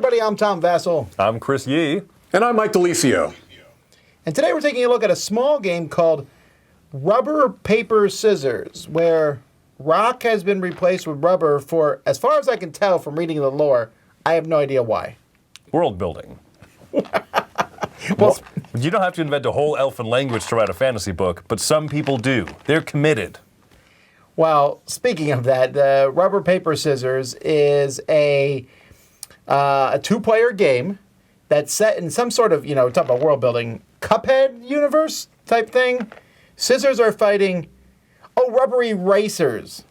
everybody. I'm Tom Vassell. I'm Chris Yee. And I'm Mike DeLisio. And today we're taking a look at a small game called Rubber, Paper, Scissors, where rock has been replaced with rubber for, as far as I can tell from reading the lore, I have no idea why. World building. Well, You don't have to invent a whole elfin language to write a fantasy book, but some people do. They're committed. well, speaking of that, the Rubber, Paper, Scissors is a two-player game that's set in some sort of, talk about world building, Cuphead universe type thing. Scissors are fighting, rubbery racers.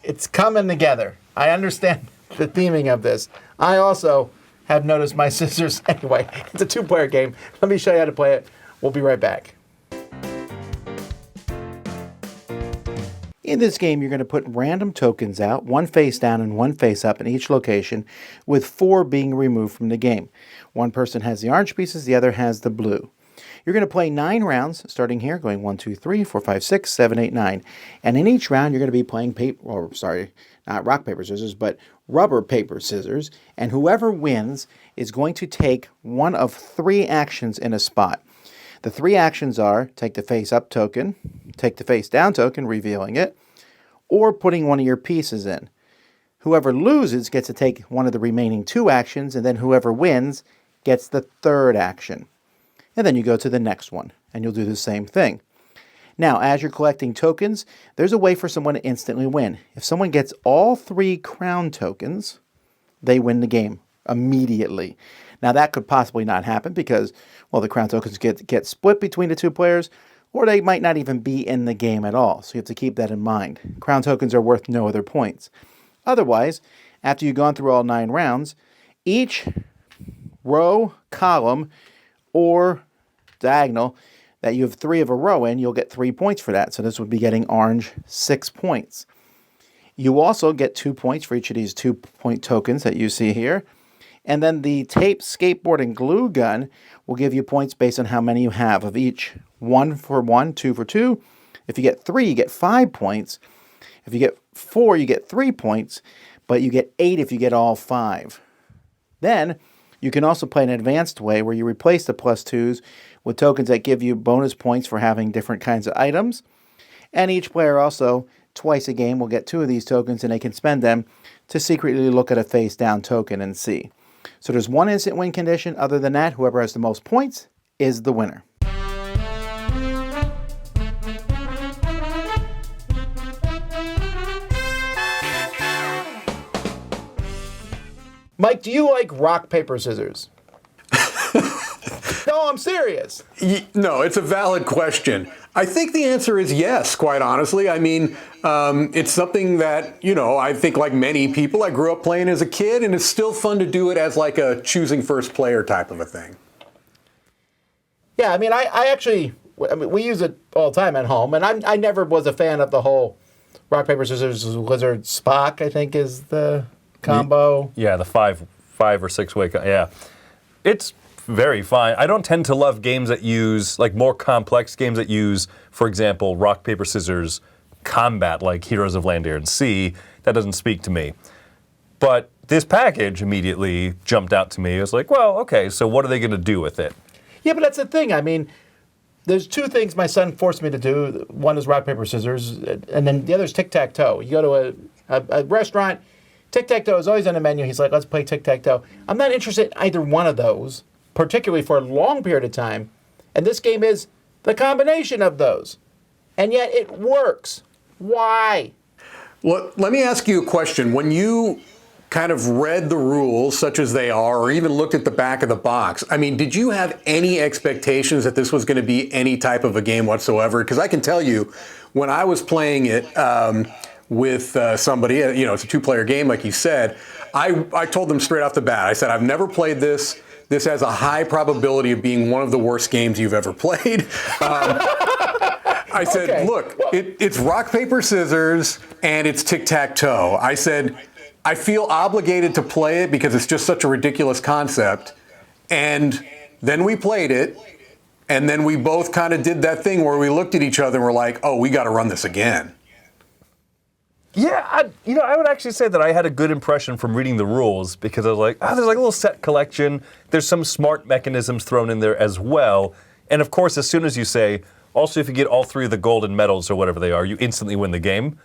It's coming together. I understand the theming of this. I also have noticed my scissors. Anyway, it's a two-player game. Let me show you how to play it. We'll be right back. In this game, you're going to put random tokens out, one face down and one face up in each location, with 4 being removed from the game. One person has the orange pieces, the other has the blue. You're going to play 9 rounds, starting here, going 1, 2, 3, 4, 5, 6, 7, 8, 9. And in each round, you're going to be playing not rock, paper, scissors, but rubber, paper, scissors. And whoever wins is going to take one of 3 actions in a spot. The 3 actions are take the face up token, take the face down token, revealing it, or putting one of your pieces in. Whoever loses gets to take one of the remaining 2 actions, and then whoever wins gets the 3rd action. And then you go to the next one, and you'll do the same thing. Now, as you're collecting tokens, there's a way for someone to instantly win. If someone gets all 3 crown tokens, they win the game immediately. Now, that could possibly not happen because, the crown tokens get split between the 2 players, or they might not even be in the game at all. So you have to keep that in mind. Crown tokens are worth no other points. Otherwise, after you've gone through all 9 rounds, each row, column, or diagonal that you have 3 of a row in, you'll get 3 points for that. So this would be getting orange 6 points. You also get 2 points for each of these 2-point tokens that you see here. And then the tape, skateboard, and glue gun will give you points based on how many you have of each. 1 for 1, 2 for 2. If you get 3, you get 5 points. If you get 4, you get 3 points. But you get 8 if you get all 5. Then you can also play an advanced way where you replace the +2s with tokens that give you bonus points for having different kinds of items. And each player also, twice a game, will get 2 of these tokens, and they can spend them to secretly look at a face-down token and see. So there's 1 instant win condition. Other than that, whoever has the most points is the winner. Mike, do you like rock, paper, scissors? No, I'm serious. No, it's a valid question. I think the answer is yes, quite honestly. I mean, it's something that, I think like many people, I grew up playing as a kid, and it's still fun to do it as like a choosing first player type of a thing. Yeah, I mean, we use it all the time at home, and I never was a fan of the whole rock, paper, scissors, lizard, Spock, I think is the combo. Yeah, the five or 6 way. Yeah, it's very fine. I don't tend to love games that use, like more complex games that use, for example, rock, paper, scissors combat, like Heroes of Land, Air, and Sea. That doesn't speak to me. But this package immediately jumped out to me. It was like, well, okay, so what are they going to do with it? Yeah, but that's the thing. I mean, there's 2 things my son forced me to do. One is rock, paper, scissors, and then the other is tic-tac-toe. You go to a restaurant, tic-tac-toe is always on the menu. He's like, let's play tic-tac-toe. I'm not interested in either one of those, particularly for a long period of time. And this game is the combination of those. And yet it works. Why? Well, let me ask you a question. When you kind of read the rules such as they are, or even looked at the back of the box, I mean, did you have any expectations that this was going to be any type of a game whatsoever? Because I can tell you, when I was playing it with somebody, it's a 2-player game, like you said, I told them straight off the bat, I said, I've never played this. This has a high probability of being one of the worst games you've ever played. I said, okay, look, it's rock, paper, scissors, and it's tic-tac-toe. I said, I feel obligated to play it because it's just such a ridiculous concept. And then we played it, and then we both kind of did that thing where we looked at each other and were like, oh, we got to run this again. Yeah, I would actually say that I had a good impression from reading the rules because I was like, there's like a little set collection. There's some smart mechanisms thrown in there as well. And of course, as soon as you say, also if you get all 3 of the golden medals or whatever they are, you instantly win the game.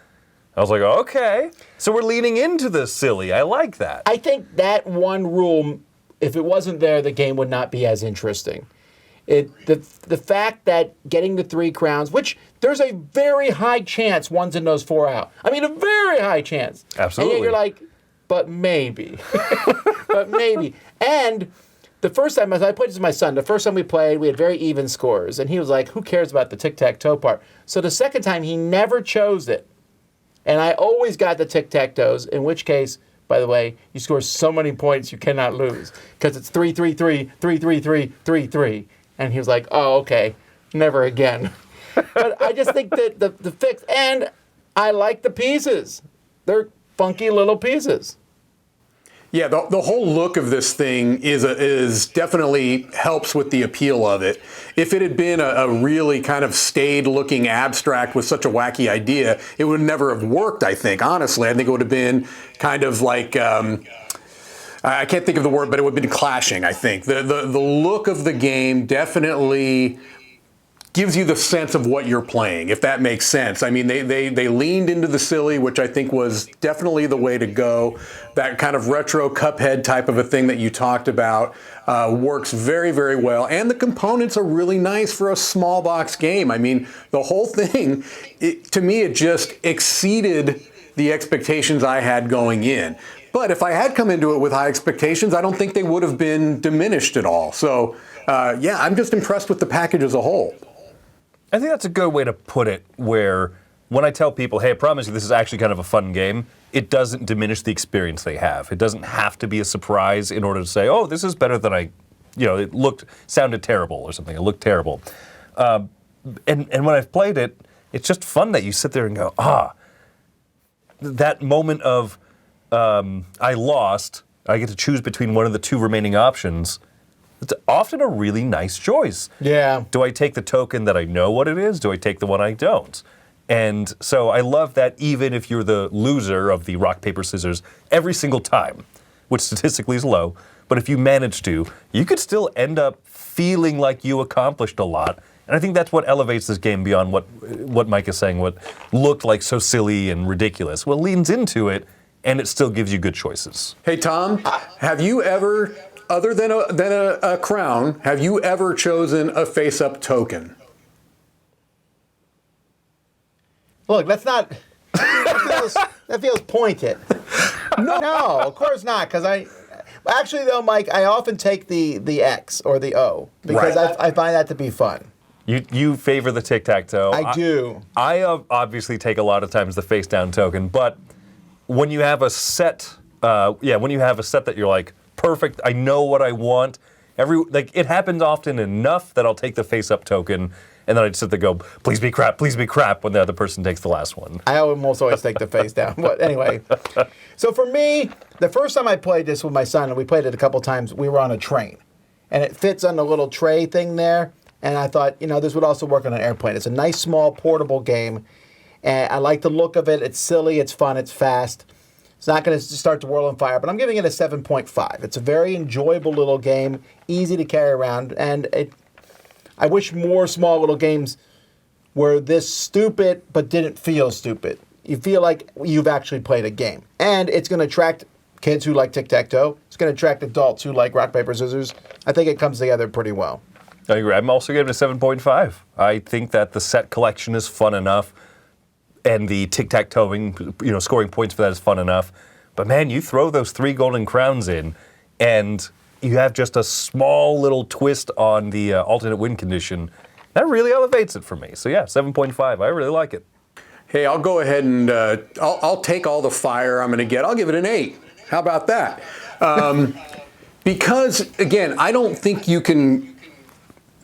I was like, okay. So we're leaning into this silly. I like that. I think that one rule, if it wasn't there, the game would not be as interesting. The fact that getting the 3 crowns, which there's a very high chance one's in those 4 out. I mean, a very high chance. Absolutely. And yet you're like, but maybe. But maybe. And the first time, as I played this with my son, the first time we played, we had very even scores. And he was like, who cares about the tic-tac-toe part? So the second time, he never chose it. And I always got the tic-tac-toes, in which case, by the way, you score so many points you cannot lose. Because it's 3-3-3, 3-3-3, 3-3. And he was like, oh, okay, never again. But I just think that the fix, and I like the pieces. They're funky little pieces. Yeah, the whole look of this thing is definitely helps with the appeal of it. If it had been a really kind of staid-looking abstract with such a wacky idea, it would never have worked, I think, honestly. I think it would have been kind of like... I can't think of the word, but it would have been clashing, I think. The look of the game definitely gives you the sense of what you're playing, if that makes sense. I mean, they leaned into the silly, which I think was definitely the way to go. That kind of retro Cuphead type of a thing that you talked about works very, very well. And the components are really nice for a small box game. I mean, the whole thing, to me, it just exceeded the expectations I had going in. But if I had come into it with high expectations, I don't think they would have been diminished at all. So, yeah, I'm just impressed with the package as a whole. I think that's a good way to put it, where when I tell people, hey, I promise you this is actually kind of a fun game, it doesn't diminish the experience they have. It doesn't have to be a surprise in order to say, oh, this is better than it sounded terrible or something. It looked terrible. And when I've played it, it's just fun that you sit there and go, that moment of, I lost, I get to choose between one of the 2 remaining options. It's often a really nice choice. Yeah. Do I take the token that I know what it is? Do I take the one I don't? And so I love that even if you're the loser of the rock, paper, scissors every single time, which statistically is low, but if you manage to, you could still end up feeling like you accomplished a lot. And I think that's what elevates this game beyond what Mike is saying, what looked like so silly and ridiculous. Well, it leans into it, and it still gives you good choices. Hey, Tom, have you ever, other than a crown, have you ever chosen a face-up token? Look, that's not... that feels pointed. No, of course not, because actually, though, Mike, I often take the X or the O, because Right. I find that to be fun. You favor the tic-tac-toe. I do. I obviously take a lot of times the face-down token, but when you have a set, that you're like, perfect, I know what I want. It happens often enough that I'll take the face-up token, and then I just sit there and go, please be crap, when the other person takes the last one. I almost always take the face down. But anyway, so for me, the first time I played this with my son, and we played it a couple times, we were on a train. And it fits on the little tray thing there. And I thought, this would also work on an airplane. It's a nice, small, portable game. And I like the look of it. It's silly, it's fun, it's fast. It's not going to start the world on fire, but I'm giving it a 7.5. It's a very enjoyable little game, easy to carry around, and I wish more small little games were this stupid but didn't feel stupid. You feel like you've actually played a game. And it's going to attract kids who like tic-tac-toe. It's going to attract adults who like rock, paper, scissors. I think it comes together pretty well. I agree. I'm also giving it a 7.5. I think that the set collection is fun enough, and the tic-tac-toeing, scoring points for that is fun enough. But man, you throw those 3 golden crowns in, and you have just a small little twist on the alternate win condition. That really elevates it for me. So yeah, 7.5. I really like it. Hey, I'll go ahead and I'll take all the fire I'm going to get. I'll give it an 8. How about that? Because, again, I don't think you can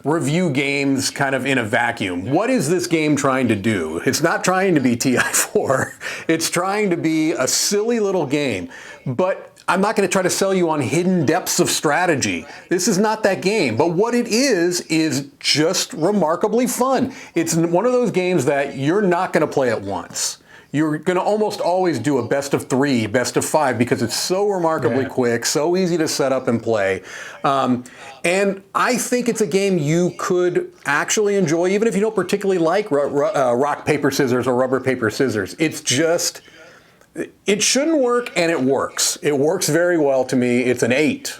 review games kind of in a vacuum. What is this game trying to do? It's not trying to be TI4. It's trying to be a silly little game. But I'm not going to try to sell you on hidden depths of strategy. This is not that game. But what it is just remarkably fun. It's one of those games that you're not going to play it once. you're going to almost always do a best of 3, best of 5, because it's so remarkably quick, so easy to set up and play. And I think it's a game you could actually enjoy, even if you don't particularly like rock, paper, scissors or rubber, paper, scissors. It's just, it shouldn't work, and it works. It works very well to me. It's an 8.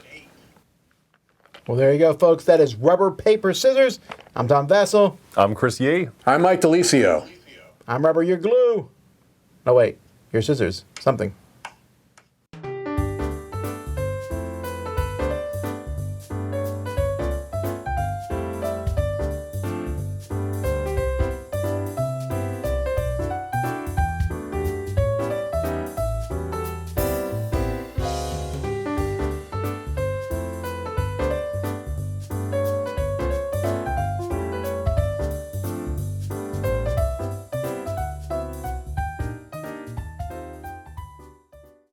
Well, there you go, folks. That is Rubber, Paper, Scissors. I'm Tom Vessel. I'm Chris Yee. I'm Mike DeLisio. I'm Rubber, you're glue. No, wait. You're scissors. Something.